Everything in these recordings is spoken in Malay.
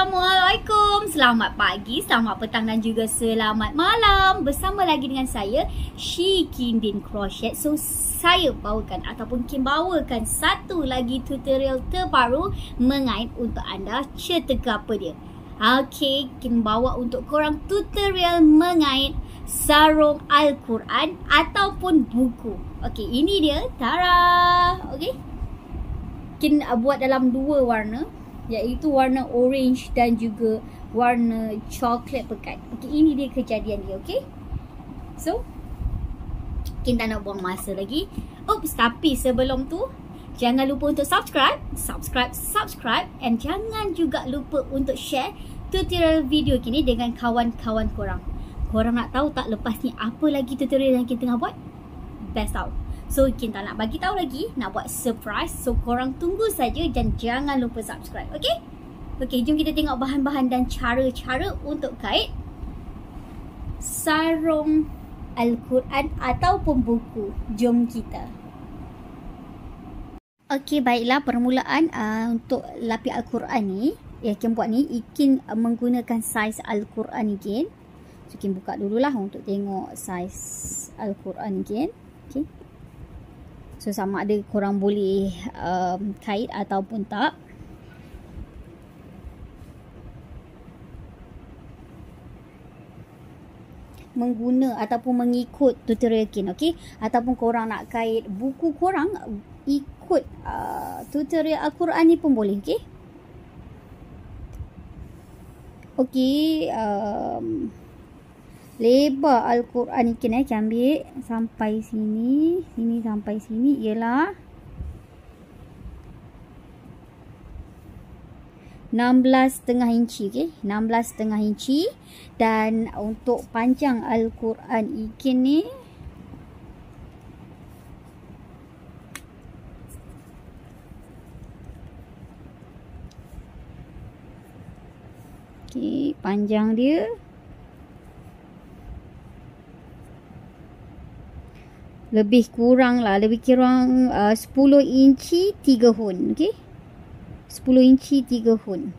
Assalamualaikum, selamat pagi, selamat petang dan juga selamat malam. Bersama lagi dengan saya, She Kindin Crochet. So, saya bawakan ataupun Kim bawakan satu lagi tutorial terbaru mengait untuk anda. Cerita apa dia? Okay, Kim bawa untuk korang tutorial mengait sarung Al-Quran ataupun buku. Okay, ini dia. Tara! Okay. Kim buat dalam dua warna, iaitu warna orange dan juga warna coklat pekat. Okay, ini dia kejadian dia, okay? So, kita tak nak buang masa lagi. Oops, tapi sebelum tu, jangan lupa untuk subscribe. And jangan juga lupa untuk share tutorial video kini dengan kawan-kawan korang. Korang nak tahu tak lepas ni apa lagi tutorial yang kita tengah buat? Best tahu. So, kita nak bagi tahu lagi, nak buat surprise. So, korang tunggu saja dan jangan lupa subscribe. Okay? Okay, jom kita tengok bahan-bahan dan cara-cara untuk kait sarung Al-Quran ataupun buku. Jom kita. Okay, baiklah, permulaan untuk lapis Al-Quran ni, yang Kim buat ni, Ikin menggunakan saiz Al-Quran again. So, Kim buka dululah untuk tengok saiz Al-Quran again. Okay. So, sama ada korang boleh kait ataupun tak. Mengguna ataupun mengikut tutorial Kin, okay? Ataupun korang nak kait buku korang, ikut tutorial Al-Quran ni pun boleh, okay? Okay, lebar Al-Quran ni Kin ambil sampai sini. Sini sampai sini ialah 16,5 inci, okay? 16,5 inci. Dan untuk panjang Al-Quran Ikin ni okay, panjang dia lebih kurang 10 inci 3 hun, okay? 10 inci 3 hun.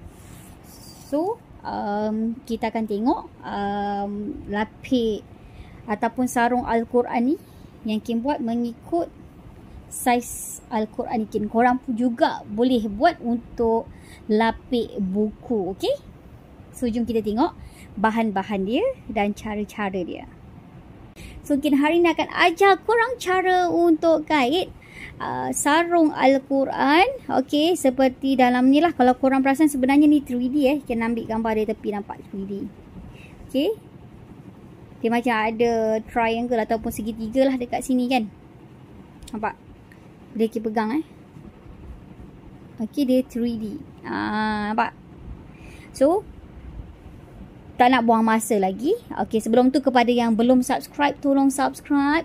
So, kita akan tengok lapis ataupun sarung Al-Quran ni yang Kim buat mengikut saiz Al-Quran ni. Korang pun juga boleh buat untuk lapis buku, okay? So, jom kita tengok bahan-bahan dia dan cara-cara dia. So, Kin hari ni akan ajar korang cara untuk kait sarung Al-Quran. Okay, seperti dalam ni lah. Kalau korang perasan sebenarnya ni 3D Kin ambil gambar dari tepi, nampak 3D. Okay. Dia macam ada triangle ataupun segitiga lah dekat sini kan. Nampak? Boleh Kin pegang Okay, dia 3D. Nampak? So, tak nak buang masa lagi. Okay, sebelum tu kepada yang belum subscribe, tolong subscribe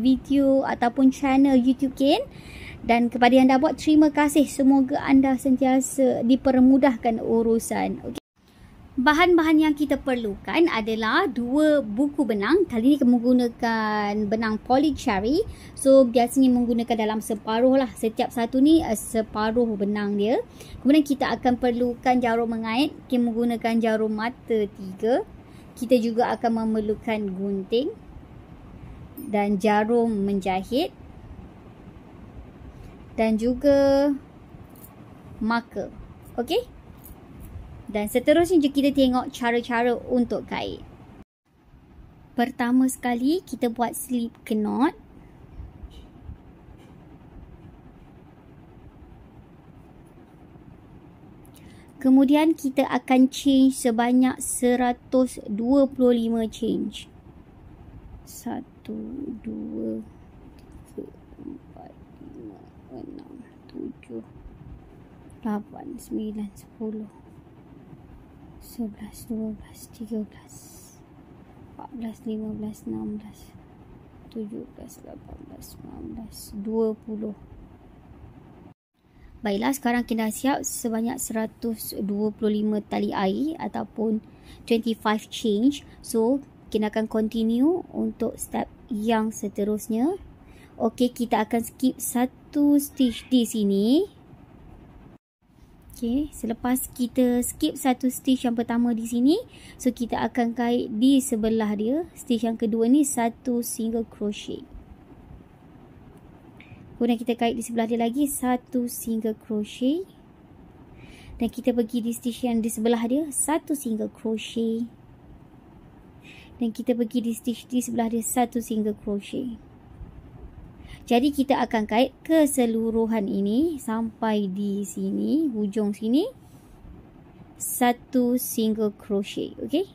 video ataupun channel YouTube Kin. Dan kepada yang dah buat, terima kasih. Semoga anda sentiasa dipermudahkan urusan. Okay. Bahan-bahan yang kita perlukan adalah 2 buku benang. Kali ni menggunakan benang polycherry. So, biasanya menggunakan dalam separuh lah. Setiap satu ni separuh benang dia. Kemudian kita akan perlukan jarum mengait. Kita menggunakan jarum mata 3. Kita juga akan memerlukan gunting dan jarum menjahit dan juga marker. Okey? Dan seterusnya kita tengok cara-cara untuk kait. Pertama sekali kita buat slip knot. Kemudian kita akan change sebanyak 125 change. 1, 2, 3, 4, 5, 6, 7, 8, 9, 10, 11, 12, 13, 14, 15, 16, 17, 18, 19, 20. Baiklah, sekarang kita dah siap sebanyak 125 tali air ataupun 25 change. So, kita akan continue untuk step yang seterusnya. Okey, kita akan skip satu stitch di sini. Okay, selepas kita skip satu stitch yang pertama di sini, so kita akan kait di sebelah dia. Stitch yang kedua ni satu single crochet. Kemudian kita kait di sebelah dia lagi satu single crochet. Dan kita pergi di stitch yang di sebelah dia satu single crochet. Dan kita pergi di stitch di sebelah dia satu single crochet. Jadi kita akan kait keseluruhan ini sampai di sini, hujung sini, satu single crochet, okey?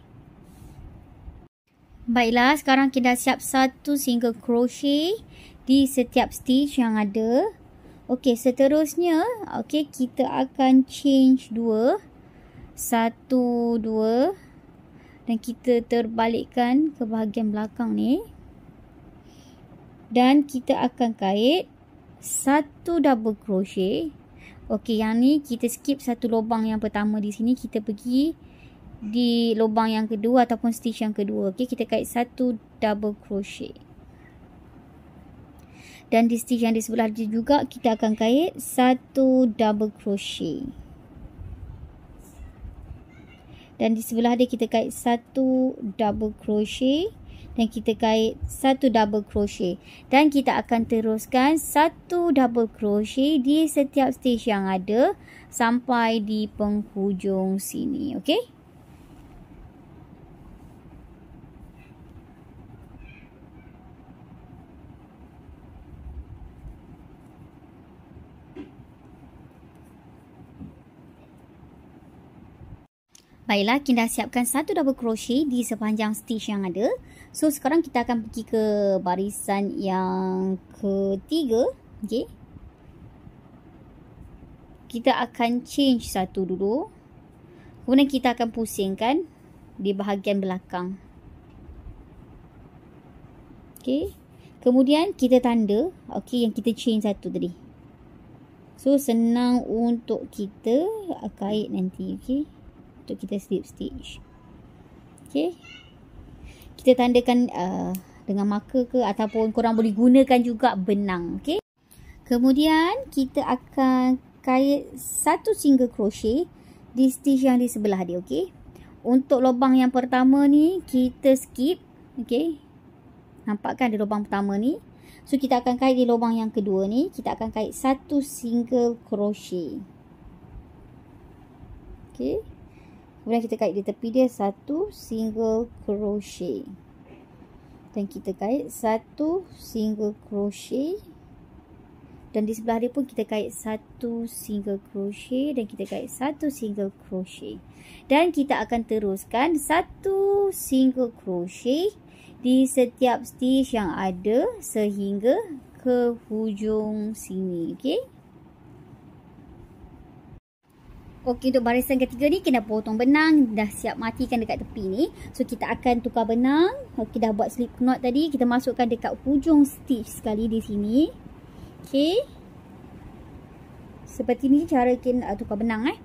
Baiklah, sekarang kita dah siap satu single crochet di setiap stitch yang ada. Okey, seterusnya, okey, kita akan change dua, satu, dua, dan kita terbalikkan ke bahagian belakang ni. Dan kita akan kait satu double crochet. Okey, yang ni kita skip satu lubang yang pertama di sini. Kita pergi di lubang yang kedua ataupun stitch yang kedua. Okey, kita kait satu double crochet. Dan di stitch yang di sebelah dia juga kita akan kait satu double crochet. Dan di sebelah dia kita kait satu double crochet. Dan kita kait satu double crochet. Dan kita akan teruskan satu double crochet di setiap stitch yang ada sampai di penghujung sini. Okey? Baiklah, kita dah siapkan satu double crochet di sepanjang stitch yang ada. So, sekarang kita akan pergi ke barisan yang ketiga. Okay. Kita akan change satu dulu. Kemudian kita akan pusingkan di bahagian belakang. Okay. Kemudian kita tanda, okay, yang kita change satu tadi. So, senang untuk kita kait nanti, okay. Untuk kita slip stitch. Okay. Kita tandakan dengan marker ke ataupun korang boleh gunakan juga benang. Okay. Kemudian kita akan kait satu single crochet di stitch yang di sebelah dia. Okay. Untuk lubang yang pertama ni kita skip. Okay. Nampak kan ada lubang pertama ni. So kita akan kait di lubang yang kedua ni. Kita akan kait satu single crochet. Okay. Kemudian kita kait di tepi dia satu single crochet. Dan kita kait satu single crochet. Dan di sebelah dia pun kita kait satu single crochet. Dan kita kait satu single crochet. Dan kita akan teruskan satu single crochet di setiap stitch yang ada sehingga ke hujung sini. Okey. Okey, untuk barisan ketiga ni kita potong benang. Dah siap matikan dekat tepi ni. So, kita akan tukar benang. Okey, dah buat slip knot tadi. Kita masukkan dekat hujung stitch sekali di sini. Okey. Seperti ni cara kita tukar benang.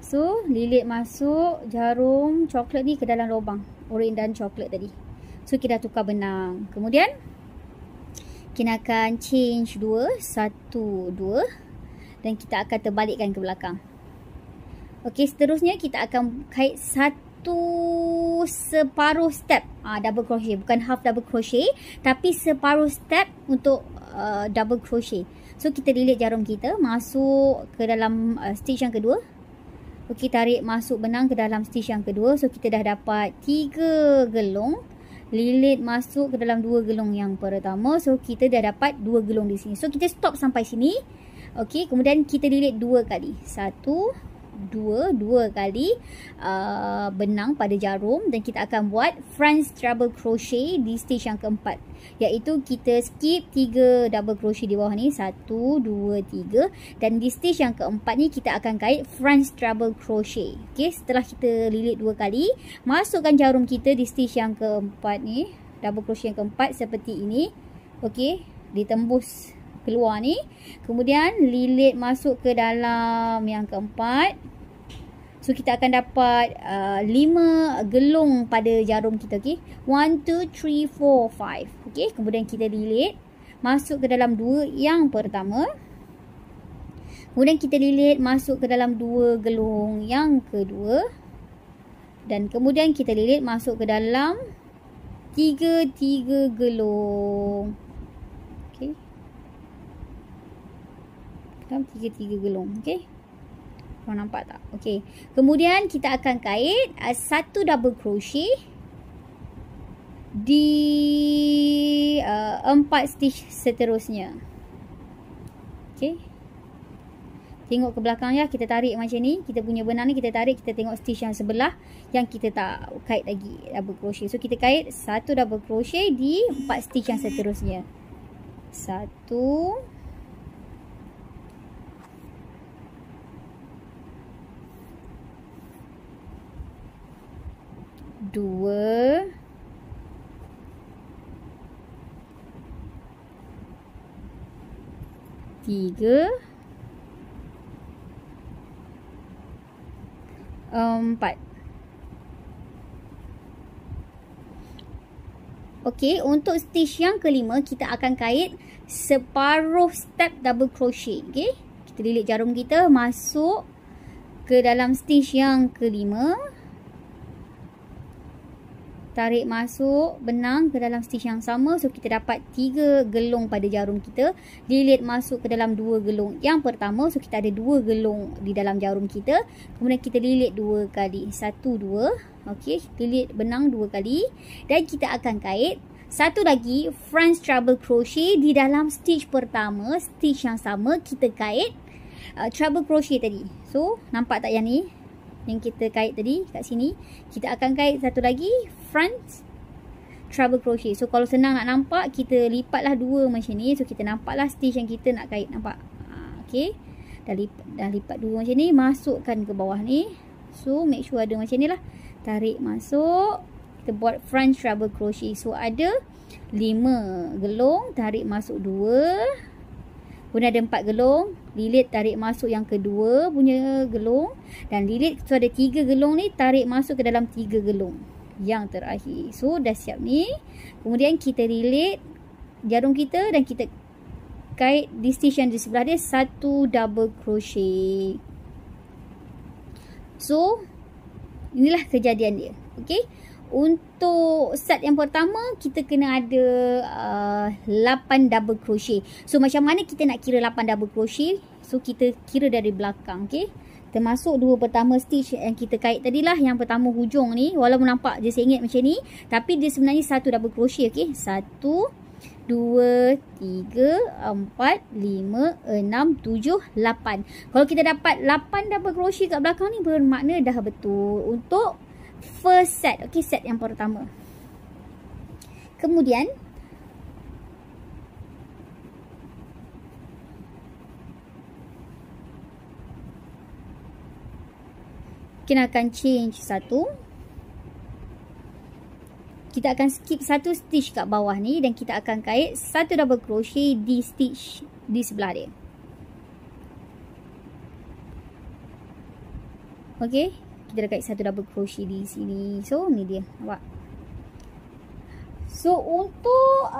So, lilit masuk jarum coklat ni ke dalam lubang. Oranye dan coklat tadi. So, kita dah tukar benang. Kemudian, kita akan change dua. Satu, dua. Dan kita akan terbalikkan ke belakang. Okey, seterusnya kita akan kait satu separuh step double crochet. Bukan half double crochet, tapi separuh step untuk double crochet. So, kita lilit jarum kita masuk ke dalam stitch yang kedua. Okey, tarik masuk benang ke dalam stitch yang kedua. So, kita dah dapat 3 gelung. Lilit masuk ke dalam 2 gelung yang pertama. So, kita dah dapat 2 gelung di sini. So, kita stop sampai sini. Okey, kemudian kita lilit 2 kali. 1, 2 kali benang pada jarum. Dan kita akan buat front treble crochet di stitch yang keempat. Iaitu kita skip 3 double crochet di bawah ni. 1, 2, 3. Dan di stitch yang keempat ni kita akan kait front treble crochet. Okey, setelah kita lilit 2 kali, masukkan jarum kita di stitch yang keempat ni. Double crochet yang keempat seperti ini. Okey, ditembus keluar ni. Kemudian lilit masuk ke dalam yang keempat. So, kita akan dapat 5 gelung pada jarum kita. Okay. 1, 2, 3, 4, 5. Okay. Kemudian kita lilit masuk ke dalam 2 yang pertama. Kemudian kita lilit masuk ke dalam dua gelung yang kedua. Dan kemudian kita lilit masuk ke dalam tiga gelung. Okey. Dalam tiga gelung. Okey. Korang nampak tak? Okey. Kemudian kita akan kait satu double crochet di 4 stitch seterusnya. Okey. Tengok ke belakang ya, kita tarik macam ni. Kita punya benang ni kita tarik, kita tengok stitch yang sebelah yang kita tak kait lagi double crochet. So kita kait satu double crochet di 4 stitch yang seterusnya. 1 2 3 4. Okey, untuk stitch yang kelima kita akan kait separuh step double crochet. Okey, kita lilit jarum kita masuk ke dalam stitch yang kelima. Tarik masuk benang ke dalam stitch yang sama. So kita dapat 3 gelung pada jarum kita. Lilit masuk ke dalam 2 gelung yang pertama. So kita ada 2 gelung di dalam jarum kita. Kemudian kita lilit 2 kali. 1, 2. Okey, lilit benang 2 kali. Dan kita akan kait satu lagi French treble crochet di dalam stitch pertama. Stitch yang sama kita kait treble crochet tadi. So nampak tak yang ni? Yang kita kait tadi kat sini, kita akan kait satu lagi front treble crochet. So kalau senang nak nampak, kita lipatlah 2 macam ni. So kita nampaklah stitch yang kita nak kait, nampak? Okey. Dah lipat 2 macam ni, masukkan ke bawah ni. So make sure ada macam ni lah. Tarik masuk, kita buat front treble crochet. So ada 5 gelung, tarik masuk 2. Kemudian ada 4 gelung, lilit tarik masuk yang kedua punya gelung. Dan lilit, so ada 3 gelung ni, tarik masuk ke dalam 3 gelung yang terakhir. So dah siap ni. Kemudian kita lilit jarum kita dan kita kait di stitch yang di sebelah dia satu double crochet. So inilah kejadian dia. Okey. Untuk set yang pertama, kita kena ada 8 double crochet. So macam mana kita nak kira 8 double crochet? So kita kira dari belakang. Okay, termasuk 2 pertama stitch yang kita kait tadilah. Yang pertama hujung ni, walaupun nampak dia sengit macam ni, tapi dia sebenarnya 1 double crochet. Okay, 1, 2, 3, 4, 5, 6, 7, 8. Kalau kita dapat 8 double crochet kat belakang ni, bermakna dah betul untuk first set. Okay, set yang pertama. Kemudian kita akan change satu. Kita akan skip satu stitch kat bawah ni dan kita akan kait satu double crochet di stitch di sebelah dia. Okay, kita dah kait satu double crochet di sini. So ni dia, nampak? So untuk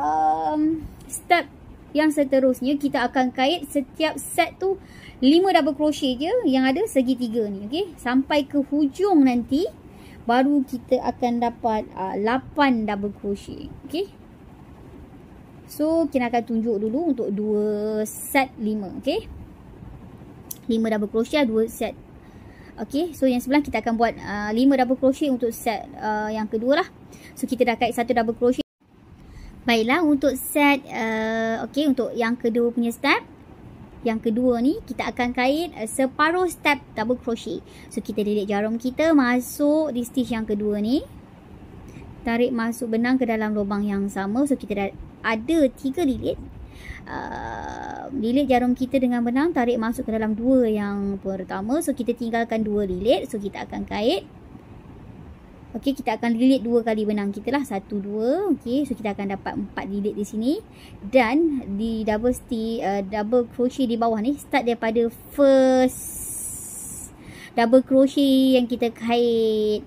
step yang seterusnya, kita akan kait setiap set tu 5 double crochet je yang ada segitiga ni. Okay, sampai ke hujung nanti baru kita akan dapat 8 double crochet. Okay, so kita akan tunjuk dulu untuk 2 set 5. Okay, 5 double crochet 2 set. Okay, so yang sebelah kita akan buat 5 double crochet untuk set yang kedua lah. So kita dah kait satu double crochet. Baiklah, untuk set okay, untuk yang kedua punya step, yang kedua ni kita akan kait separuh step double crochet. So kita lilit jarum kita masuk di stitch yang kedua ni, tarik masuk benang ke dalam lubang yang sama. So kita dah ada 3 lilit. Lilit jarum kita dengan benang, tarik masuk ke dalam 2 yang pertama. So kita tinggalkan 2 lilit. So kita akan kait. Okey, kita akan lilit 2 kali benang kita lah, 1, 2. Okey, so kita akan dapat 4 lilit di sini. Dan di double crochet di bawah ni, start daripada first double crochet yang kita kait,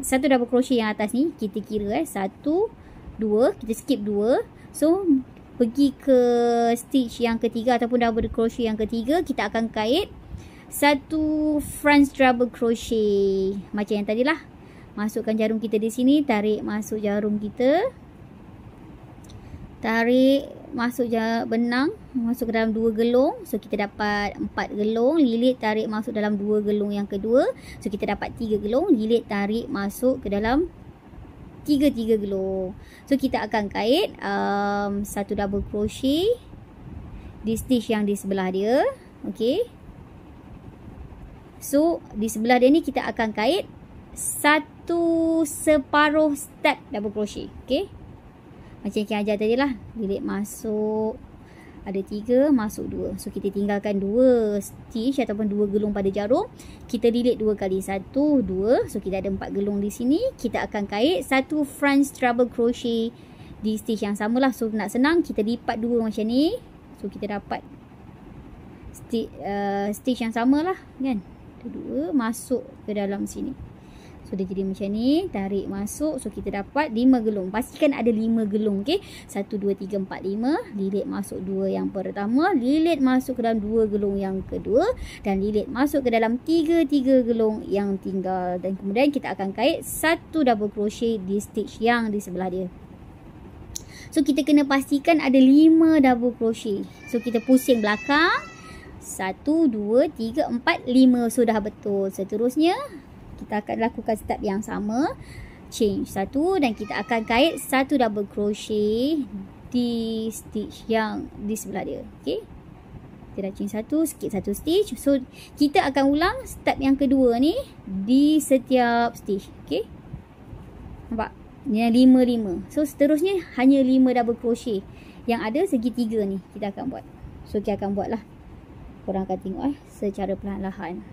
satu double crochet yang atas ni kita kira 1, 2, kita skip 2. So pergi ke stitch yang ketiga ataupun double crochet yang ketiga, kita akan kait satu front double crochet macam yang tadi lah. Masukkan jarum kita di sini, tarik masuk jarum kita, tarik masuk benang masuk ke dalam 2 gelung. So kita dapat 4 gelung, lilit tarik masuk dalam 2 gelung yang kedua. So kita dapat 3 gelung, lilit tarik masuk ke dalam 3 gelung. So kita akan kait satu double crochet di stitch yang di sebelah dia. Okey. So di sebelah dia ni kita akan kait satu separuh step double crochet. Okey. Macam yang ajar tadi lah. Lilit masuk. Ada 3, masuk 2. So kita tinggalkan 2 stitch ataupun 2 gelung pada jarum. Kita lilit 2 kali. 1, 2. So kita ada 4 gelung di sini. Kita akan kait satu front double crochet di stitch yang sama lah. So nak senang, kita lipat 2 macam ni. So kita dapat stitch yang sama lah kan. 2 masuk ke dalam sini. So dia jadi macam ni, tarik masuk. So kita dapat 5 gelung. Pastikan ada 5 gelung, okey. 1 2 3 4 5, lilit masuk 2 yang pertama, lilit masuk ke dalam 2 gelung yang kedua dan lilit masuk ke dalam 3 gelung yang tinggal. Dan kemudian kita akan kait satu double crochet di stitch yang di sebelah dia. So kita kena pastikan ada 5 double crochet. So kita pusing belakang. 1 2 3 4 5. So dah betul. Seterusnya kita akan lakukan step yang sama. Change 1 dan kita akan kait satu double crochet di stitch yang di sebelah dia. Okey. Kita dah change 1, skip 1 stitch. So kita akan ulang step yang kedua ni di setiap stitch. Okey. Nampak? Ni 5. So seterusnya hanya 5 double crochet yang ada segitiga ni kita akan buat. So kita akan buatlah. Korang akan tengok secara perlahan-lahan.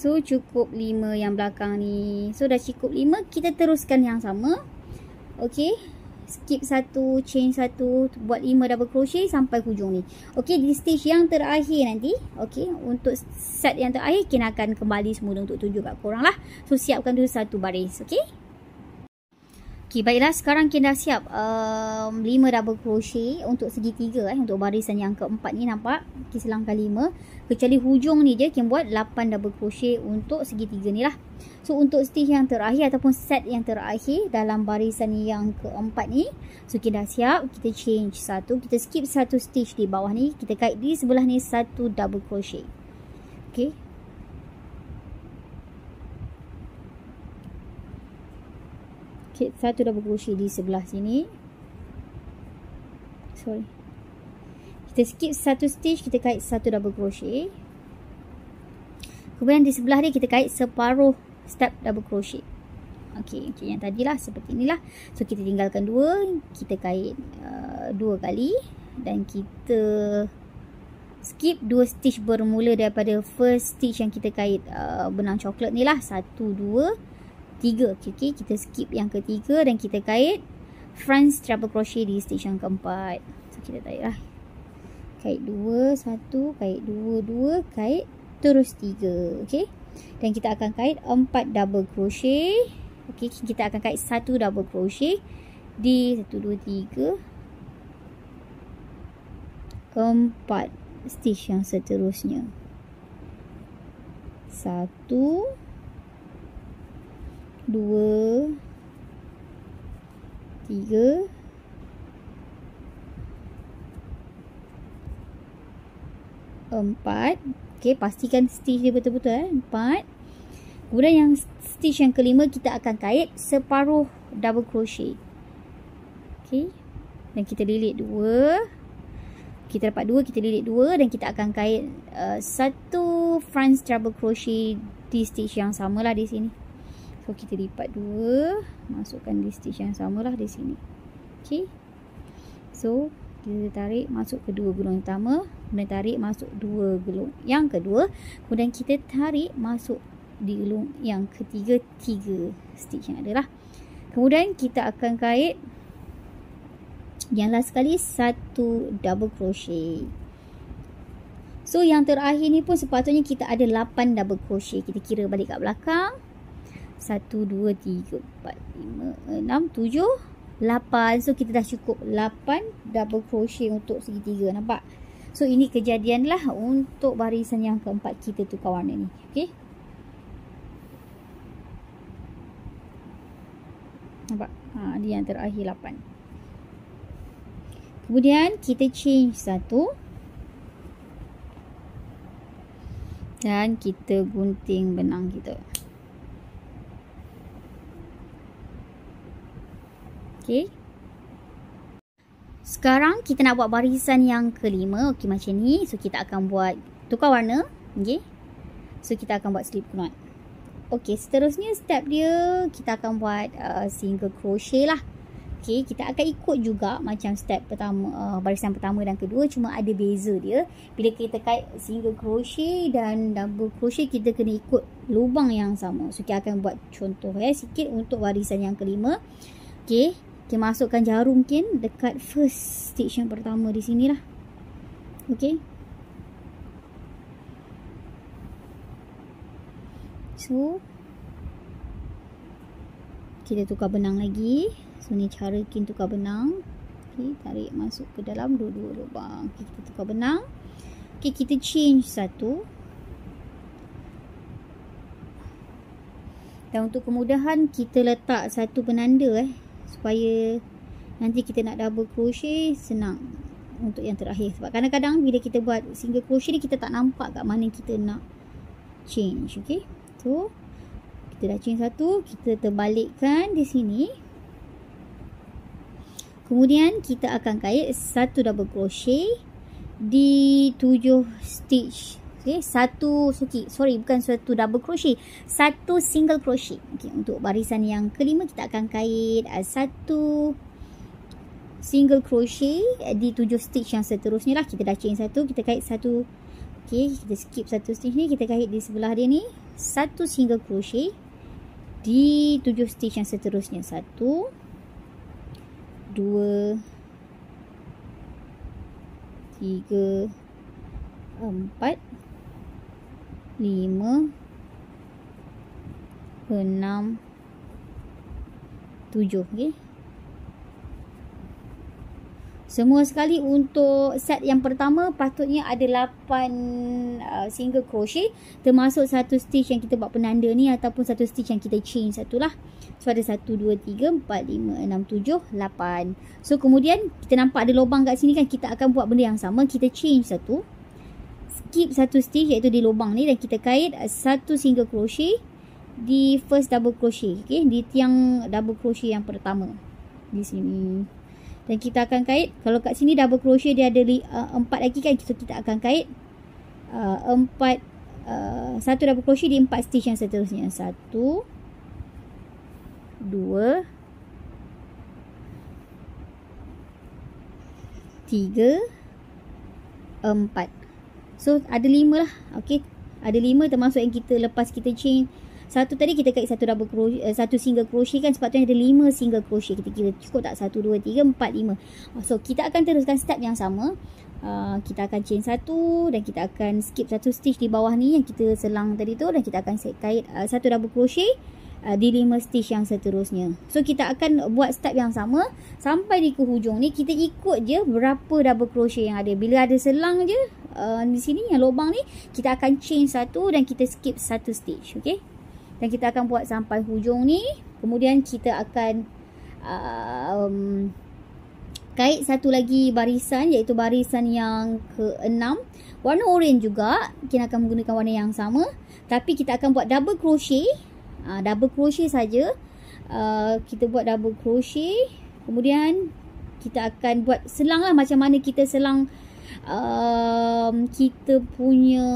So cukup 5 yang belakang ni. So dah cukup 5, kita teruskan yang sama. Okey. Skip 1, change 1, buat 5 double crochet sampai hujung ni. Okey, di stitch yang terakhir nanti, okey, untuk set yang terakhir kita akan kembali semula untuk tunjuk kat korang lah. So siapkan dulu satu baris, okey. Okey, baiklah, sekarang kita dah siap 5 double crochet untuk segitiga untuk barisan yang keempat ni, nampak? Kita silangkan 5. Kecuali hujung ni je kita buat 8 double crochet untuk segitiga ni lah. So untuk stitch yang terakhir ataupun set yang terakhir dalam barisan yang keempat ni, so kita dah siap. Kita change 1, kita skip 1 stitch di bawah ni, kita kait di sebelah ni 1 double crochet. Okey. Satu double crochet di sebelah sini. Sorry. Kita skip 1 stitch, kita kait 1 double crochet. Kemudian di sebelah dia kita kait separuh step double crochet. Okey, yang tadilah seperti inilah. So kita tinggalkan 2, kita kait 2 kali dan kita skip 2 stitch bermula daripada first stitch yang kita kait benang coklat ni lah. 1 2 3. Okay, kita skip yang ketiga dan kita kait front double crochet di stitch yang keempat. So kita tarik lah. Kait 2, 1, kait 2, 2, kait terus 3. Okay. Dan kita akan kait 4 double crochet. Okay, kita akan kait 1 double crochet di 1, 2, 3, 4 stitch yang seterusnya. 1 2 3, 4. Okey, pastikan stitch dia betul-betul 4. Kemudian yang stitch yang kelima kita akan kait separuh double crochet. Okey. Dan kita lilit 2. Kita dapat 2, kita lilit 2 dan kita akan kait satu front double crochet di stitch yang samalah di sini. So kita lipat 2, masukkan di stitch yang samalah di sini. Okey. So kita tarik masuk ke 2 gulung utama, kemudian tarik masuk 2 gulung yang kedua, kemudian kita tarik masuk di gulung yang ketiga 3 stitch yang ada lah. Kemudian kita akan kait yang last sekali satu double crochet. So yang terakhir ni pun sepatutnya kita ada 8 double crochet. Kita kira balik kat belakang. 1, 2, 3, 4, 5, 6, 7, 8. So kita dah cukup 8 double crochet untuk segitiga. Nampak? So ini kejadian lah untuk barisan yang keempat kita tukar warna ni. Okay. Nampak? Dia yang terakhir 8. Kemudian kita change 1 dan kita gunting benang kita. Okey. Sekarang kita nak buat barisan yang kelima. Okey, macam ni. So kita akan buat tukar warna. Okey. So kita akan buat slip knot. Okey, seterusnya step dia kita akan buat single crochet lah. Okey, kita akan ikut juga macam step pertama, barisan pertama dan kedua, cuma ada beza dia. Bila kita kait single crochet dan double crochet, kita kena ikut lubang yang sama. So kita akan buat contoh sikit untuk barisan yang kelima. Okey, kita masukkan jarum mungkin dekat first stitch yang pertama di sini lah. Okey. So kita tukar benang lagi. So ni cara Kin tukar benang. Okay, tarik masuk ke dalam dua-dua lubang. Okay, kita tukar benang. Okay, kita change 1. Dan untuk kemudahan kita letak satu penanda supaya nanti kita nak double crochet senang untuk yang terakhir. Sebab kadang-kadang bila kita buat single crochet ni kita tak nampak kat mana kita nak change. Okay, so kita dah change 1, kita terbalikkan di sini. Kemudian kita akan kait satu double crochet di 7 stitch. Okey, bukan satu double crochet, satu single crochet. Okey, untuk barisan yang kelima kita akan kait satu single crochet di 7 stitch yang seterusnya lah. Kita dah chain 1, kita kait satu. Okey, kita skip satu stitch ni, kita kait di sebelah dia ni satu single crochet di 7 stitch yang seterusnya. 1, 2, 3, 4, 5, 6, 7. Okay. Semua sekali untuk set yang pertama patutnya ada 8 single crochet, termasuk satu stitch yang kita buat penanda ni ataupun satu stitch yang kita chain satu lah. So ada 1, 2, 3, 4, 5, 6, 7, 8. So kemudian kita nampak ada lubang kat sini kan, kita akan buat benda yang sama. Kita chain satu, skip satu stitch iaitu di lubang ni, dan kita kait satu single crochet di first double crochet. Okay, di tiang double crochet yang pertama di sini. Dan kita akan kait, kalau kat sini double crochet dia ada 4 lagi kan, so kita akan kait satu double crochet di 4 stitch yang seterusnya. 1, 2, 3, 4. So ada 5 lah. Okey, ada 5 termasuk yang kita lepas kita chain satu tadi, kita kait satu double crochet, satu single crochet kan, sepatutnya ada 5 single crochet. Kita kira cukup tak? 1, 2, 3, 4, 5. So kita akan teruskan step yang sama. Kita akan chain satu dan kita akan skip satu stitch di bawah ni yang kita selang tadi tu, dan kita akan kait satu double crochet di 5 stitch yang seterusnya. So kita akan buat step yang sama sampai di ke hujung ni. Kita ikut je berapa double crochet yang ada. Bila ada selang je di sini yang lubang ni, kita akan chain satu dan kita skip satu stitch. Okey, dan kita akan buat sampai hujung ni. Kemudian kita akan kait satu lagi barisan, iaitu barisan yang ke-6. Warna oren juga, kita akan menggunakan warna yang sama, tapi kita akan buat double crochet. Double crochet saja. Kita buat double crochet, kemudian kita akan buat selang lah, macam mana kita selang kita punya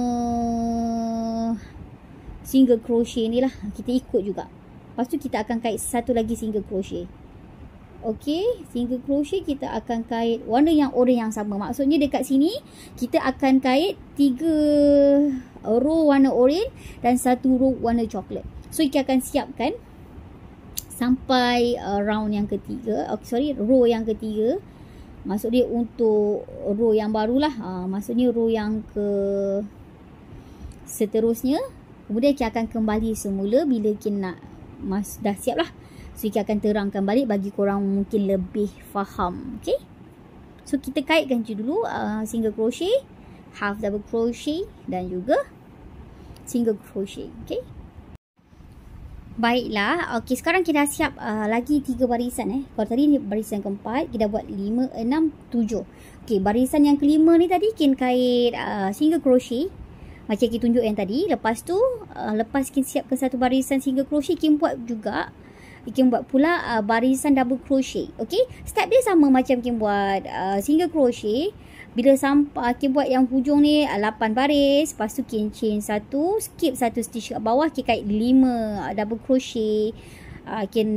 single crochet ni lah, kita ikut juga. Lepas tu kita akan kait satu lagi single crochet. Okey, single crochet kita akan kait warna yang oren yang sama. Maksudnya dekat sini kita akan kait 3 row warna oren dan 1 row warna coklat. So kita akan siapkan sampai round yang ketiga. Row yang ketiga. Maksudnya untuk row yang barulah. Maksudnya row yang seterusnya. Kemudian kita akan kembali semula bila kita nak dah siap lah. So kita akan terangkan balik bagi korang mungkin lebih faham. Okay. So kita kaitkan je dulu single crochet, half double crochet dan juga single crochet. Okay. Baiklah. Okay, sekarang kita dah siap lagi 3 barisan. Kalau tadi ni barisan keempat, kita buat 5, 6, 7. Okay, barisan yang kelima ni tadi kita kait single crochet. Macam kita tunjuk yang tadi. Lepas tu, lepas kita siapkan satu barisan single crochet, kita buat juga. Kita buat pula barisan double crochet. Okay. Step dia sama macam kita buat single crochet. Bila sampai kita buat yang hujung ni 8 baris. Lepas tu kita chain 1. Skip 1 stitch kat bawah. Kita kait 5 double crochet. Kita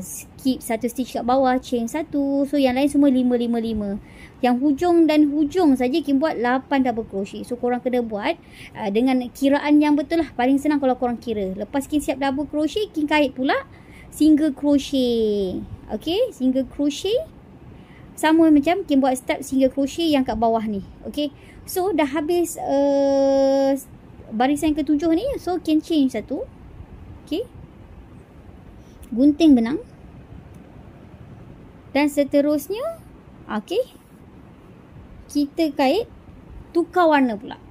skip 1 stitch kat bawah. Chain 1. So yang lain semua 5, 5, 5. Yang hujung dan hujung saja kita buat 8 double crochet. So korang kena buat dengan kiraan yang betul lah. Paling senang kalau korang kira. Lepas kita siap double crochet, kita kait pula single crochet. Okay, single crochet sama macam kita buat step single crochet yang kat bawah ni. Okay, so dah habis barisan ke-7 ni. So kita change satu. Okay, gunting benang dan seterusnya. Okay, kita kait tukar warna pula.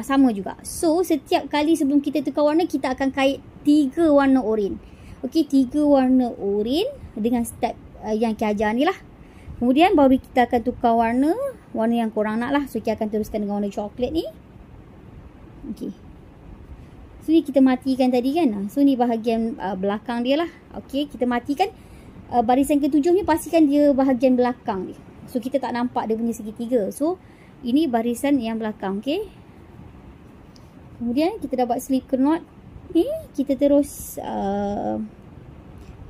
Sama juga. So setiap kali sebelum kita tukar warna, kita akan kait 3 warna oren. Okey, 3 warna oren dengan step yang kita ajar ni lah. Kemudian baru kita akan tukar warna yang korang nak lah. So kita akan teruskan dengan warna coklat ni. Okey. So ni kita matikan tadi kan. So ni bahagian belakang dia lah. Okey, kita matikan barisan ke-7 ni, pastikan dia bahagian belakang dia. So kita tak nampak dia punya segitiga. So ini barisan yang belakang. Okey. Kemudian kita dah buat slip knot ni, kita terus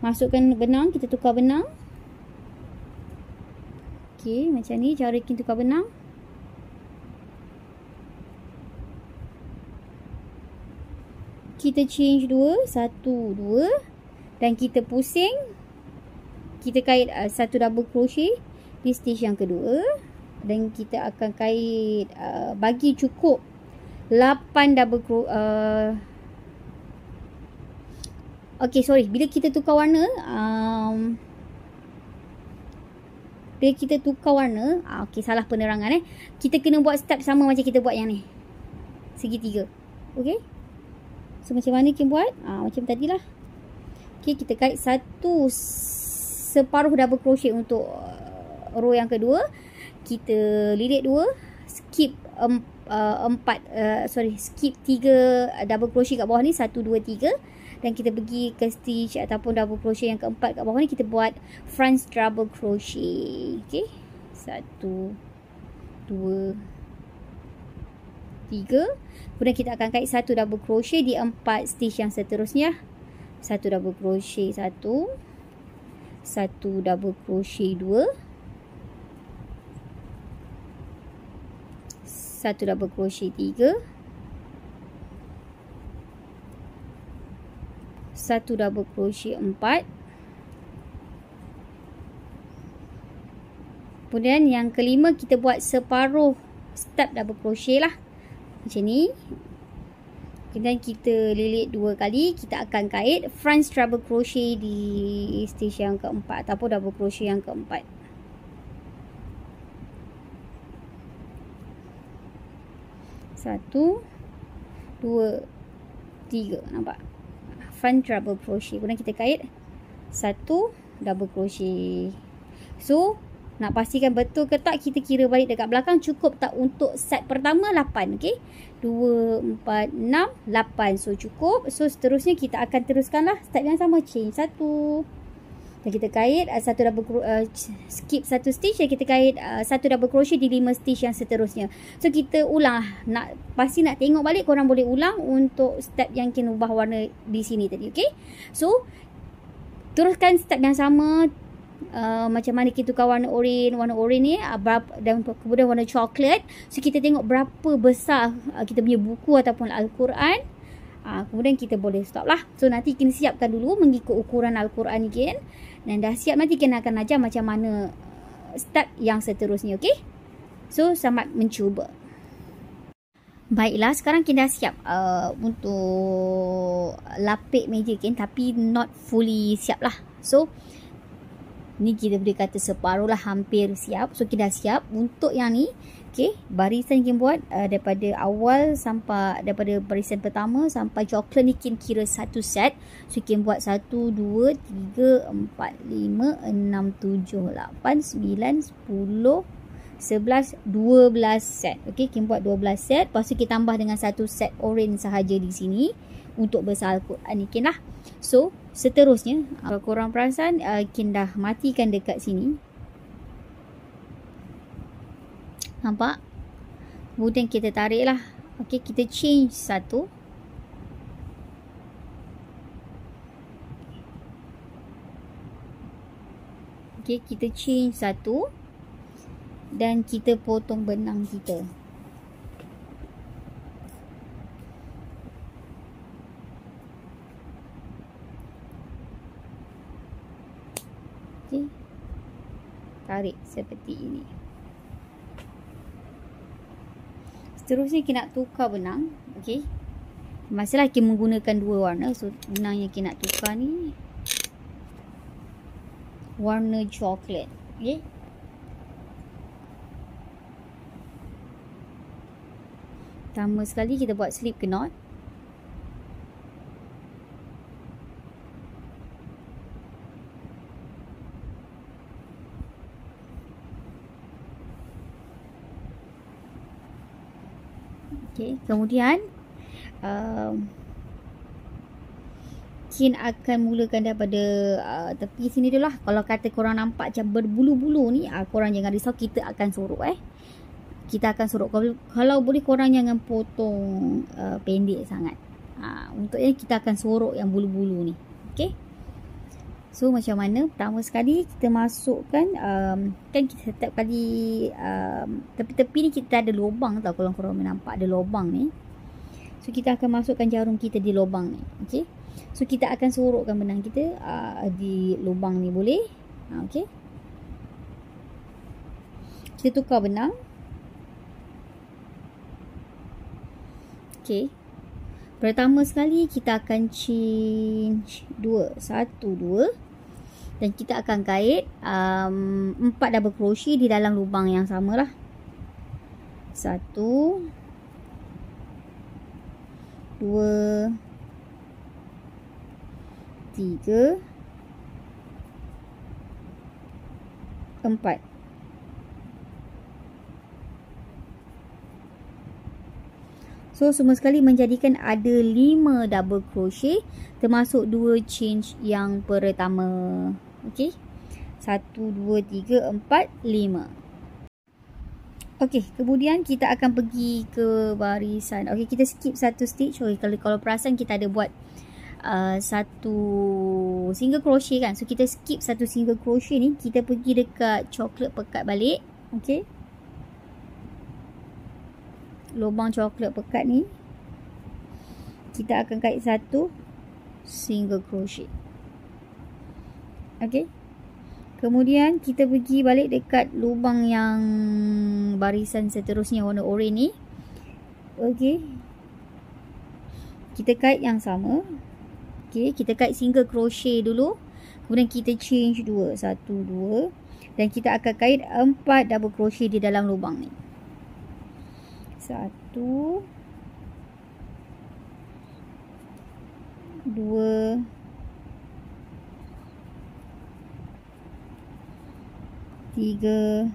masukkan benang, kita tukar benang. Okey, macam ni cara kita tukar benang. Kita change 2, 1, 2 dan kita pusing. Kita kait 1 double crochet di stitch yang kedua dan kita akan kait bagi cukup 8 double crochet. Okay, sorry. Bila kita tukar warna, okay, salah penerangan kita kena buat step sama macam kita buat yang ni, segitiga. Okay, so macam mana kita buat? Macam tadilah. Okay, kita kait separuh double crochet untuk row yang kedua. Kita lilit 2, skip skip 3 double crochet kat bawah ni, 1, 2, 3. Dan kita pergi ke stitch ataupun double crochet yang keempat kat bawah ni, kita buat front double crochet. Okay, 1, 2, 3. Kemudian kita akan kait 1 double crochet di 4 stitch yang seterusnya. 1 double crochet 1, 1 double crochet 2, 1 double crochet 3, 1 double crochet 4. Kemudian yang kelima kita buat separuh step double crochet lah. Macam ni. Kemudian kita lilit 2 kali. Kita akan kait front double crochet di stitch yang keempat ataupun double crochet yang keempat. Satu, 2, 3. Nampak? Front double crochet. Kemudian kita kait 1, double crochet. So nak pastikan betul ke tak, kita kira balik dekat belakang, cukup tak untuk set pertama 8, okey? 2, 4, 6, 8. So cukup. So seterusnya kita akan teruskanlah step yang sama, chain 1. Dan kita kait satu double skip satu stitch, dan kita kait satu double crochet di 5 stitch yang seterusnya. So kita ulang, nak pasti nak tengok balik, korang boleh ulang untuk step yang kena ubah warna di sini tadi, okey? So teruskan step yang sama. Macam mana kita tukar warna oren ni, dan kemudian warna coklat. So kita tengok berapa besar kita punya buku ataupun Al-Quran. Kemudian kita boleh stop lah. So nanti kena siapkan dulu mengikut ukuran Al-Quran ni kan. Dan dah siap, nanti kena akan ajar macam mana step yang seterusnya, okey? So selamat mencuba. Baiklah, sekarang kita dah siap untuk lapik meja kan, tapi not fully siap lah. So ni kita boleh kata separuh lah, hampir siap. So kita dah siap untuk yang ni. Okay, barisan kita buat daripada awal sampai, daripada barisan pertama sampai coklat ni kita kira satu set. So kita buat 1, 2, 3, 4, 5, 6, 7, 8, 9, 10, 11, 12 set. Okay, kita buat 12 set. Lepas tu kita tambah dengan satu set orange sahaja di sini untuk besar Al-Quran ni lah. So seterusnya, kalau korang perasan, Kin dah matikan dekat sini. Nampak? Kemudian kita tarik lah. Okay, kita change 1. Okay, kita change 1. Dan kita potong benang kita. Okay, tarik seperti ini. Seterusnya kita nak tukar benang. Okay, masalah kita menggunakan dua warna. So benang yang kita nak tukar ni warna coklat. Okay, pertama sekali kita buat slip knot. Okay, kemudian Kin akan mulakan daripada tepi sini dulu lah. Kalau kata korang nampak macam berbulu-bulu ni, korang jangan risau, kita akan sorok kita akan sorok. Kalau boleh korang jangan potong pendek sangat. Untuknya kita akan sorok yang bulu-bulu ni. Okay, so macam mana? Pertama sekali kita masukkan, kan kita setiap kali tepi-tepi ni kita ada lubang tau. Kalau korang nampak ada lubang ni, so kita akan masukkan jarum kita di lubang ni. Okay, so kita akan sorokkan benang kita di lubang ni, boleh? Okay, kita tukar benang. Okay, pertama sekali kita akan change 2, 1, 2, dan kita akan kait 4 double crochet di dalam lubang yang sama lah. 1, 2, 3, 4. So semua sekali menjadikan ada 5 double crochet, termasuk 2 change yang pertama. Okey, 1, 2, 3, 4, 5. Okey, kemudian kita akan pergi ke barisan. Okey, kita skip satu stitch. Okey, kalau perasan kita ada buat satu single crochet kan. So kita skip satu single crochet ni, kita pergi dekat coklat pekat balik. Okey, lubang coklat pekat ni kita akan kait satu single crochet. Okey, kemudian kita pergi balik dekat lubang yang barisan seterusnya warna oranye ni. Okey, kita kait yang sama. Okey, kita kait single crochet dulu, kemudian kita change 2, 1, 2, dan kita akan kait 4 double crochet di dalam lubang ni. 1, 2, 3,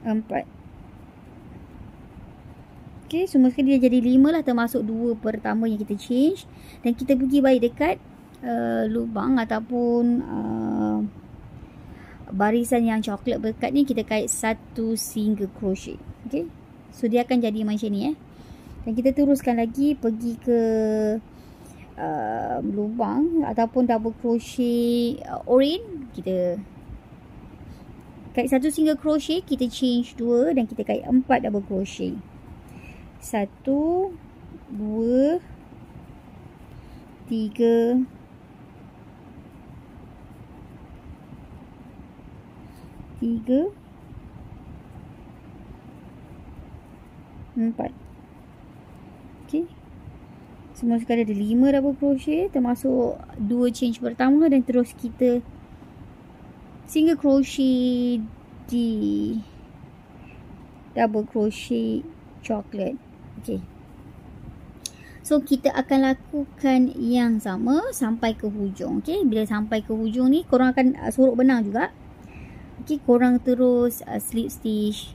4. Okay, semua sekali dia jadi 5 lah, termasuk 2 pertama yang kita change. Dan kita pergi balik dekat lubang ataupun barisan yang coklat berkat ni, kita kait 1 single crochet. Okay, so dia akan jadi macam ni Dan kita teruskan lagi pergi ke lubang ataupun double crochet orange. Kita kait 1 single crochet, kita change 2 dan kita kait 4 double crochet. 1, 2, 3, 4. Okay, semua sekali ada 5 double crochet, termasuk 2 change pertama, dan terus kita single crochet di double crochet coklat. Okay, so kita akan lakukan yang sama sampai ke hujung. Okay, bila sampai ke hujung ni, korang akan sorok benang juga. Okay, korang terus slip stitch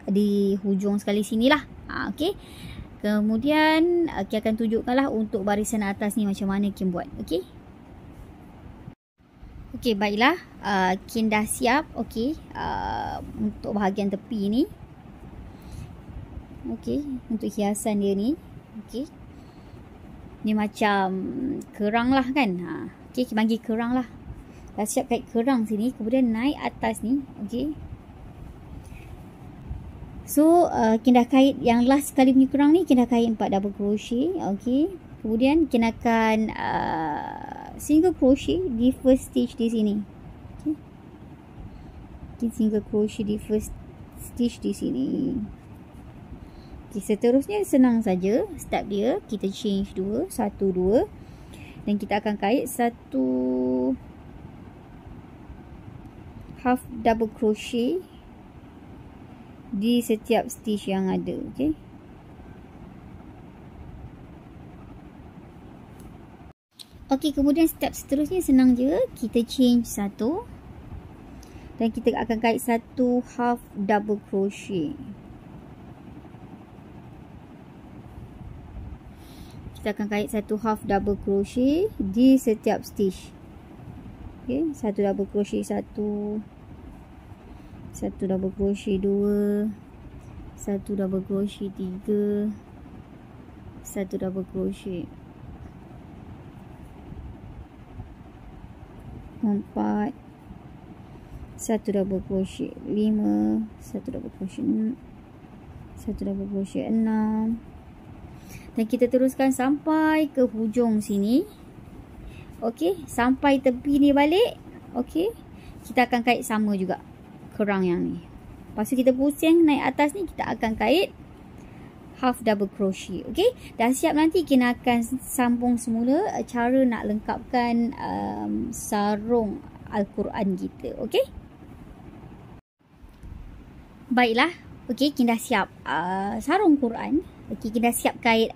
di hujung sekali sini lah. Okay, kemudian Kim akan tunjukkan lah untuk barisan atas ni macam mana Kim buat. Okay, okay, baiklah, Kim dah siap. Okay, untuk bahagian tepi ni. Okay, untuk hiasan dia ni. Okay, ni macam kerang lah kan. Okay, Kim bagi kerang lah. Dah siap kait kerang sini, kemudian naik atas ni. Okay, so Kim dah kait yang last sekali punya kerang ni, Kim dah kait 4 double crochet. Okay, kemudian Kim akan single crochet di first stitch di sini. Okay, Kim single crochet di first stitch di sini. Okay, seterusnya senang saja step dia. Kita change 2, 1, 2, dan kita akan kait 1 half double crochet di setiap stitch yang ada. Okay, okay, kemudian step seterusnya senang je. Kita change 1 dan kita akan kait 1 half double crochet. Kita akan kait 1 half double crochet di setiap stitch. Okay, 1 double crochet 1, 1 double crochet 2, 1 double crochet 3, 1 double crochet 4, 1 double crochet 5, 1 double crochet 1 double crochet 6, dan kita teruskan sampai ke hujung sini. Okey, sampai tepi ni balik. Okey, kita akan kait sama juga kerang yang ni. Lepas tu kita pusing naik atas ni, kita akan kait half double crochet. Okey, dah siap, nanti kita akan sambung semula cara nak lengkapkan sarung Al-Quran kita. Okey, baiklah. Okey, kita dah siap sarung Quran. Okey, kita dah siap kait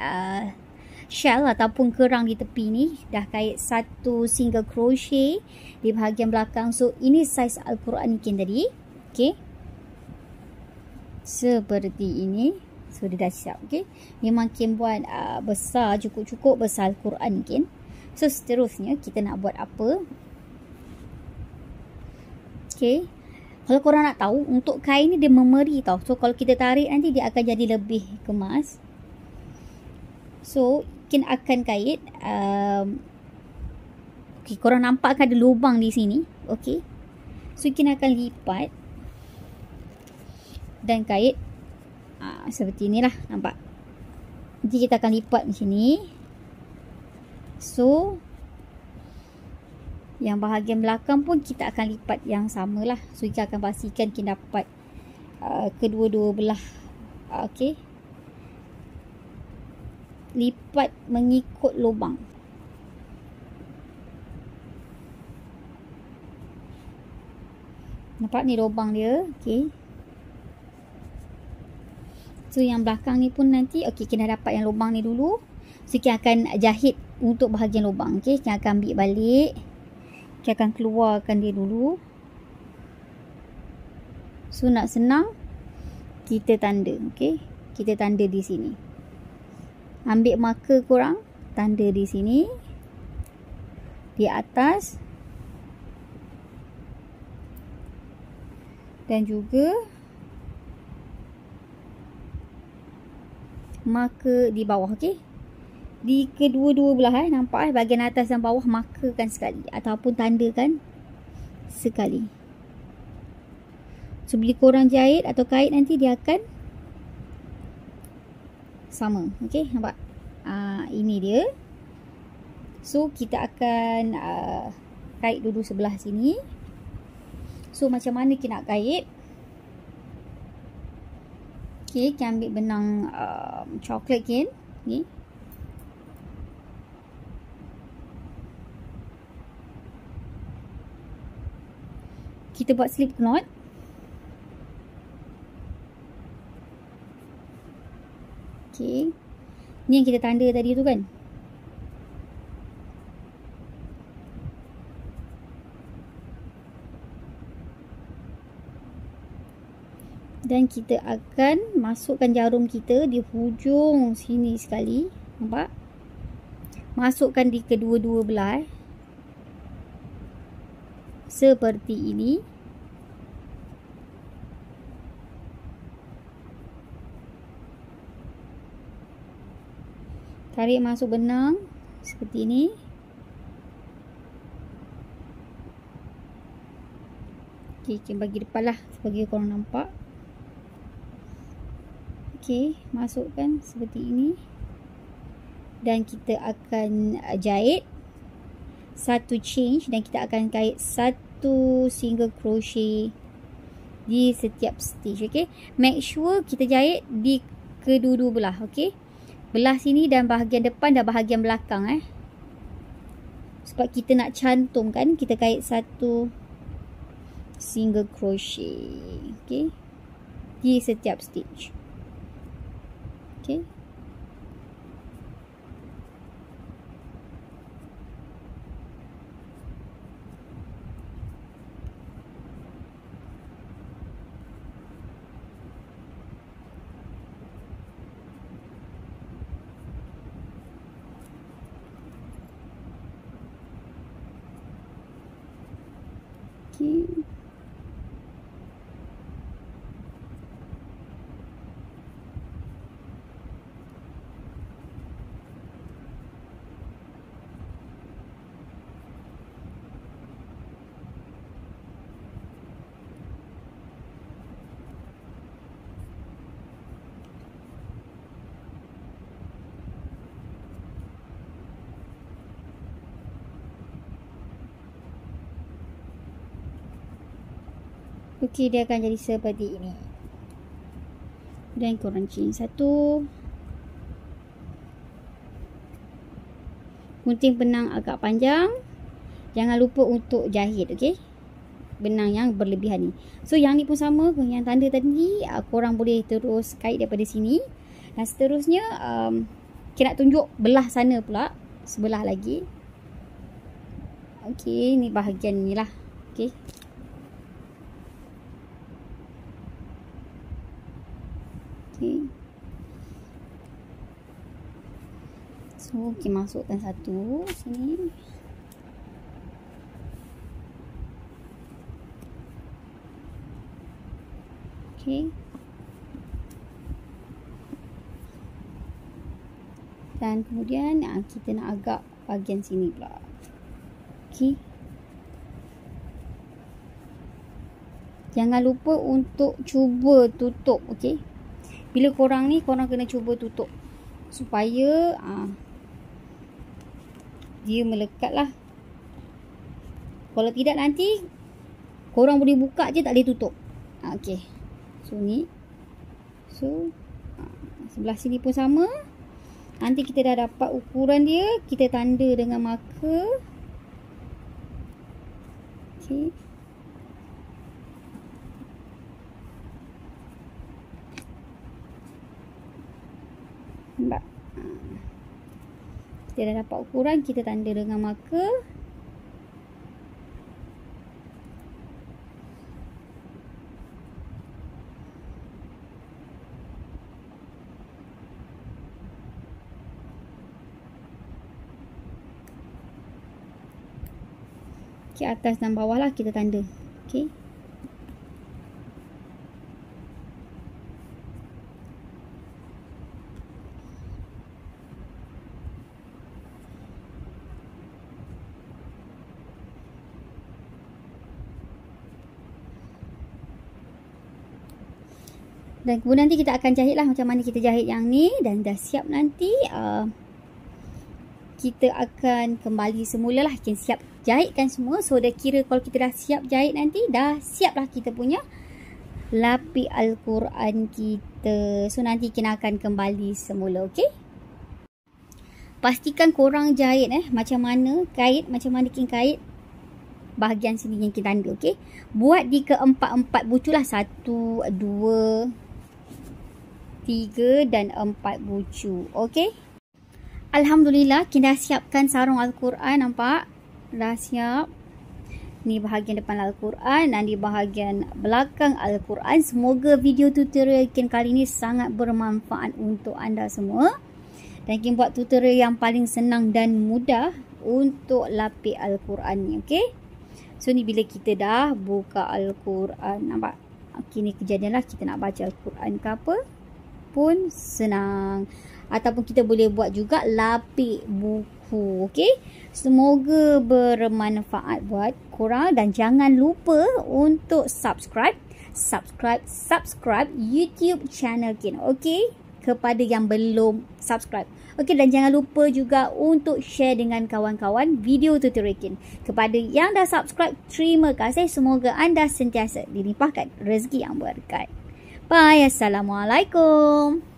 shell ataupun kerang di tepi ni. Dah kait 1 single crochet di bahagian belakang. So ini saiz Al-Quran Kim tadi. Okey, seperti ini. So dia dah siap. Okey, memang Kim buat besar, cukup-cukup besar Al-Quran Kim. So seterusnya kita nak buat apa? Okey, kalau korang nak tahu, untuk kain ni dia memeri tau. So kalau kita tarik nanti dia akan jadi lebih kemas. So Kim akan kait okay, korang nampak kan ada lubang di sini. Okey, so Kim akan lipat dan kait seperti inilah, nampak. Nanti kita akan lipat di sini. So yang bahagian belakang pun kita akan lipat yang samalah. So kita akan pastikan kita dapat kedua-dua belah. Okey, lipat mengikut lubang. Nampak ni lubang dia. Okey, so yang belakang ni pun nanti, okey, kita dapat yang lubang ni dulu. So kita akan jahit untuk bahagian lubang. Okay, kita akan ambil balik. Kita akan keluarkan dia dulu. So nak senang, kita tanda. Okay, kita tanda di sini. Ambil marker korang, tanda di sini, di atas, dan juga marker di bawah. Okay, di kedua-dua belah nampak bahagian atas dan bawah markerkan sekali ataupun tandakan sekali. So bila korang jahit atau kait nanti dia akan sama. Okay, nampak? Ini dia. So kita akan kait dulu sebelah sini. So macam mana kita nak kait? Okay, kita ambil benang coklat kan. Ni. Kita buat slip knot. Okay. Ni yang kita tanda tadi tu kan. Dan kita akan masukkan jarum kita di hujung sini sekali. Nampak? Masukkan di kedua-dua belah. Seperti ini. Tarik masuk benang seperti ini. Okay, kita bagi depan lah supaya korang nampak. Okay, masukkan seperti ini. Dan kita akan jahit satu change dan kita akan kait satu single crochet di setiap stitch. Okay, make sure kita jahit di kedua-dua belah. Okay, belah sini dan bahagian depan dan bahagian belakang sebab kita nak cantumkan, kita kait satu single crochet. Okay, di setiap stitch. Okay, okey, dia akan jadi seperti ini. Dan korang chain satu. Gunting benang agak panjang. Jangan lupa untuk jahit, okey. Benang yang berlebihan ni. So yang ni pun sama, yang tanda tadi, korang boleh terus kait daripada sini. Dan seterusnya kita nak tunjuk belah sana pula, sebelah lagi. Okey, ni bahagian ni lah. Okey. So kita masukkan satu sini. Okey. Dan kemudian kita nak agak bahagian sini pula. Okey. Jangan lupa untuk cuba tutup, okey. Bila korang ni, korang kena cuba tutup supaya dia melekat lah. Kalau tidak nanti korang boleh buka je, tak boleh tutup. Okey. So ni. So sebelah sini pun sama. Nanti kita dah dapat ukuran dia, kita tanda dengan marker. Okey. Nampak? Kita dah dapat ukuran, kita tanda dengan marker. Okay, atas dan bawah lah kita tanda. Okay. Dan kemudian nanti kita akan jahit lah macam mana kita jahit yang ni. Dan dah siap nanti kita akan kembali semula lah. Kita siap jahitkan semua. So dah kira kalau kita dah siap jahit nanti, dah siap lah kita punya lapis Al-Quran kita. So nanti kita akan kembali semula. Okay. Pastikan korang jahit macam mana kait, macam mana kita kait bahagian sini yang kita tanda. Okay. Buat di keempat-empat bucu lah. 1, 2, 3 dan 4 bucu. Okay. Alhamdulillah kita dah siapkan sarung Al-Quran. Nampak? Dah siap. Ni bahagian depan Al-Quran dan di bahagian belakang Al-Quran. Semoga video tutorial Kin kali ni sangat bermanfaat untuk anda semua. Dan Kin buat tutorial yang paling senang dan mudah untuk lapis Al-Quran ni. Okay. So ni bila kita dah buka Al-Quran. Nampak? Okay, ni kejadian lah kita nak baca Al-Quran ke apa pun senang. Ataupun kita boleh buat juga lapis buku. Okay. Semoga bermanfaat buat korang. Dan jangan lupa untuk subscribe YouTube channel Kin. Okay. Kepada yang belum subscribe. Okay. Dan jangan lupa juga untuk share dengan kawan-kawan video tutorial Kin. Kepada yang dah subscribe, terima kasih. Semoga anda sentiasa dilimpahkan rezeki yang berkat. Bye. Assalamualaikum.